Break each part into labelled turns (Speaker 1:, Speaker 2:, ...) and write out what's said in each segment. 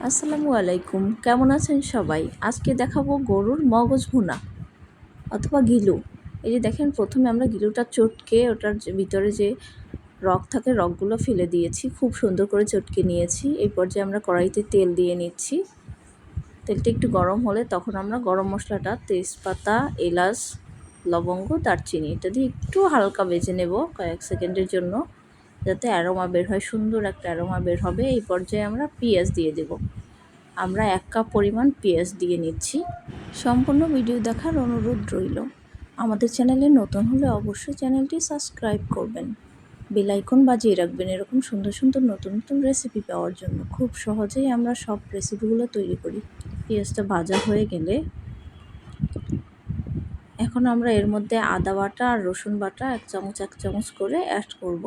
Speaker 1: আসসালামু আলাইকুম, কেমন আছেন সবাই? আজকে দেখাবো গরুর মগজ ভুনা অথবা ঘিলু। এই যে দেখেন, প্রথমে আমরা ঘিলুটা চটকে ওটার ভিতরে যে রগ থাকে রগগুলো ফেলে দিয়েছি, খুব সুন্দর করে চটকে নিয়েছি। এই পর্যায়ে আমরা কড়াইতে তেল দিয়ে নিচ্ছি। তেলটা একটু গরম হলে তখন আমরা গরম মশলাটা, তেজপাতা, এলাচ, লবঙ্গ, দারচিনি এটা দিয়ে একটু হালকা ভেজে নেব কয়েক সেকেন্ডের জন্য, যাতে অ্যারোমা বের হয়, সুন্দর একটা অ্যারোমা বের হবে। এই পর্যায়ে আমরা পেঁয়াজ দিয়ে দেব। আমরা 1 কাপ পরিমাণ পেঁয়াজ দিয়ে নিচ্ছি। সম্পূর্ণ ভিডিও দেখার অনুরোধ রইল। আমাদের চ্যানেলে নতুন হলে অবশ্যই চ্যানেলটি সাবস্ক্রাইব করবেন, বেল আইকন বাজিয়ে রাখবেন এরকম সুন্দর সুন্দর নতুন নতুন রেসিপি পাওয়ার জন্য। খুব সহজেই আমরা সব রেসিপিগুলো তৈরি করি। পেঁয়াজটা ভাজা হয়ে গেলে এখন আমরা এর মধ্যে আদা বাটা আর রসুন বাটা 1 চামচ করে অ্যাড করব।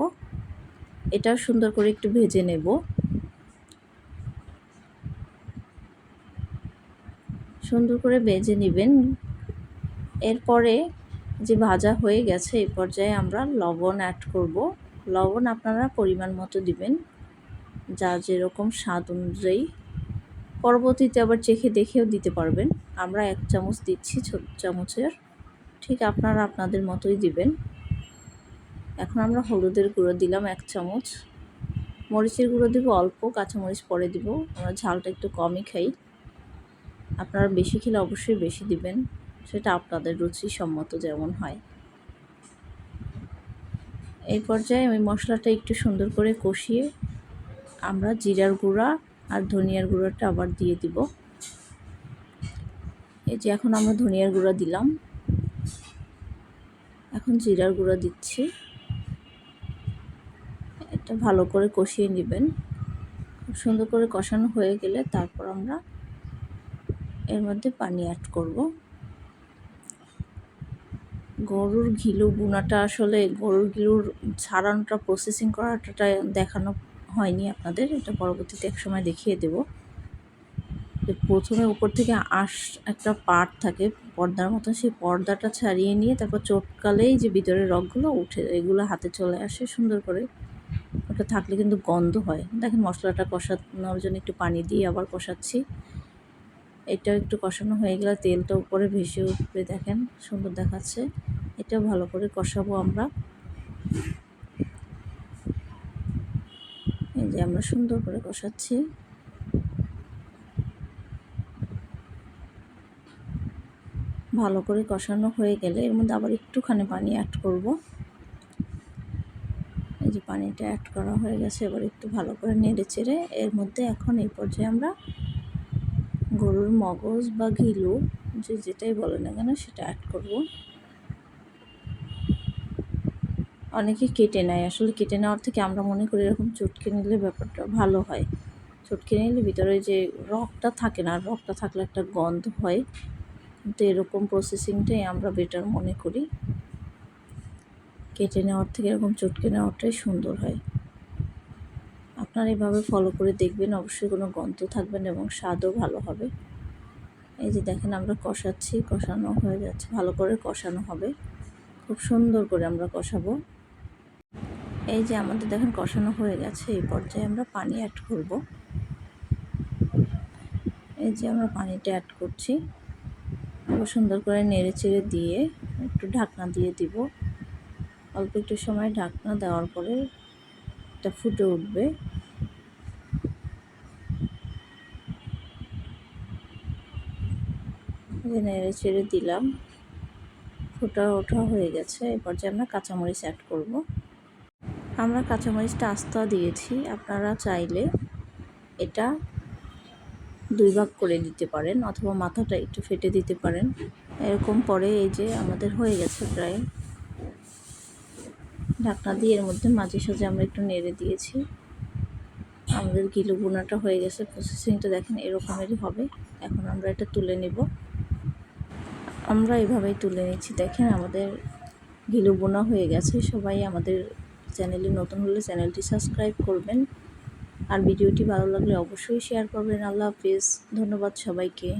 Speaker 1: এটাও সুন্দর করে একটু ভেজে নেব। সুন্দর করে ভেজে নেবেন। এরপরে যে ভাজা হয়ে গেছে এই পর্যায়ে আমরা লবণ অ্যাড করব। লবণ আপনারা পরিমাণ মতো দিবেন, যার যেরকম স্বাদ অনুযায়ী। পরবর্তীতে আবার চেখে দেখেও দিতে পারবেন। আমরা 1 চামচ দিচ্ছি, ছোট চামচের, ঠিক আপনারা আপনাদের মতোই দিবেন। এখন আমরা হলুদের গুঁড়ো দিলাম 1 চামচ, মরিচের গুঁড়ো দিব অল্প, কাঁচামরিচ পরে দিব। আমরা ঝালটা একটু কমই খাই, আপনারা বেশি খেলে অবশ্যই বেশি দিবেন, সেটা আপনাদের রুচি সম্মত যেমন হয়। এই পর্যায়ে ওই মশলাটা একটু সুন্দর করে কষিয়ে আমরা জিরার গুঁড়া আর ধনিয়ার গুঁড়োটা আবার দিয়ে দিব। এই যে এখন আমরা ধনিয়ার গুঁড়া দিলাম, এখন জিরার গুঁড়া দিচ্ছি। এটা ভালো করে কষিয়ে নেবেন। খুব সুন্দর করে কষানো হয়ে গেলে তারপর আমরা এর মধ্যে পানি অ্যাড করব। গরুর ঘিলু বোনাটা আসলে গরুর ঘিলুর ছাড়ানোটা, প্রসেসিং করাটা দেখানো হয়নি আপনাদের, এটা পরবর্তীতে এক সময় দেখিয়ে দেব। প্রথমে উপর থেকে একটা পার্ট থাকে পর্দার মতো, সেই পর্দাটা ছাড়িয়ে নিয়ে তারপর চটকালেই যে ভিতরের রগগুলো উঠে, এগুলো হাতে চলে আসে সুন্দর করে। ওটা থাকলে কিন্তু গন্ধ হয়। দেখেন মশলাটা কষানোর জন্য একটু পানি দিয়ে আবার কষাচ্ছি। এটাও একটু কষানো হয়ে গেলে তেলটা উপরে ভেসে উঠবে, দেখেন সুন্দর দেখাচ্ছে। এটাও ভালো করে কষাবো আমরা। এই যে আমরা সুন্দর করে কষাচ্ছি। ভালো করে কষানো হয়ে গেলে এর মধ্যে আবার একটুখানি পানি অ্যাড করব। এই যে পানিটা অ্যাড করা হয়ে গেছে, এবার একটু ভালো করে নেড়ে চেড়ে এর মধ্যে এখন এই পর্যায়ে আমরা গরুর মগজ বা ঘিলু যেটাই বলে না কেন সেটা অ্যাড করব। অনেকে কেটে নেয়, আসলে কেটে নেওয়ার থেকে আমরা মনে করি এরকম চটকে নিলে ব্যাপারটা ভালো হয়। চটকে নিলে ভিতরে যে রগটা থাকে না, রগটা থাকলে একটা গন্ধ হয়, কিন্তু এরকম প্রসেসিংটাই আমরা বেটার মনে করি। কেটে নেওয়ার থেকে এরকম চটকে নেওয়াটাই সুন্দর হয়। আপনারা এভাবে ফলো করে দেখবেন, অবশ্যই কোনো গন্ধ থাকবে না এবং স্বাদও ভালো হবে। এই যে দেখেন আমরা কষাচ্ছি, কষানো হয়ে যাচ্ছে, ভালো করে কষানো হবে, খুব সুন্দর করে আমরা কষাবো। এই যে আমাদের দেখেন কষানো হয়ে গেছে, এই পর্যায়ে আমরা পানি অ্যাড করব। এই যে আমরা পানিটা অ্যাড করছি, খুব সুন্দর করে নেড়ে চেড়ে দিয়ে একটু ঢাকনা দিয়ে দিব। অল্প একটু সময় ঢাকনা দেওয়ার পরে এটা ফুটে উঠবে। নেড়ে চেড়ে দিলাম, ওঠা হয়ে গেছে। এই পর্যায়ে আমরা কাঁচামরিচ অ্যাড করব। আমরা কাঁচামরিচটা আস্ত দিয়েছি, আপনারা চাইলে এটা 2 ভাগ করে দিতে পারেন অথবা মাথাটা একটু ফেটে দিতে পারেন। এরকম পরে এই যে আমাদের হয়ে গেছে প্রায়। ঢাকনা দিয়ে এর মধ্যে মাঝে সাঝে আমরা একটু নেড়ে দিয়েছি। আমাদের ঘিলু বোনাটা হয়ে গেছে। প্রসেসিংটা দেখেন এরকমেরই হবে। এখন আমরা এটা তুলে নেব। আমরা এভাবেই তুলে নিচ্ছি। দেখেন আমাদের ঘিলু বোনা হয়ে গেছে। সবাই আমাদের চ্যানেলে নতুন হলে চ্যানেলটি সাবস্ক্রাইব করবেন, আর ভিডিওটি ভালো লাগলে অবশ্যই শেয়ার করবেন। আল্লাহ হাফেজ, ধন্যবাদ সবাইকে।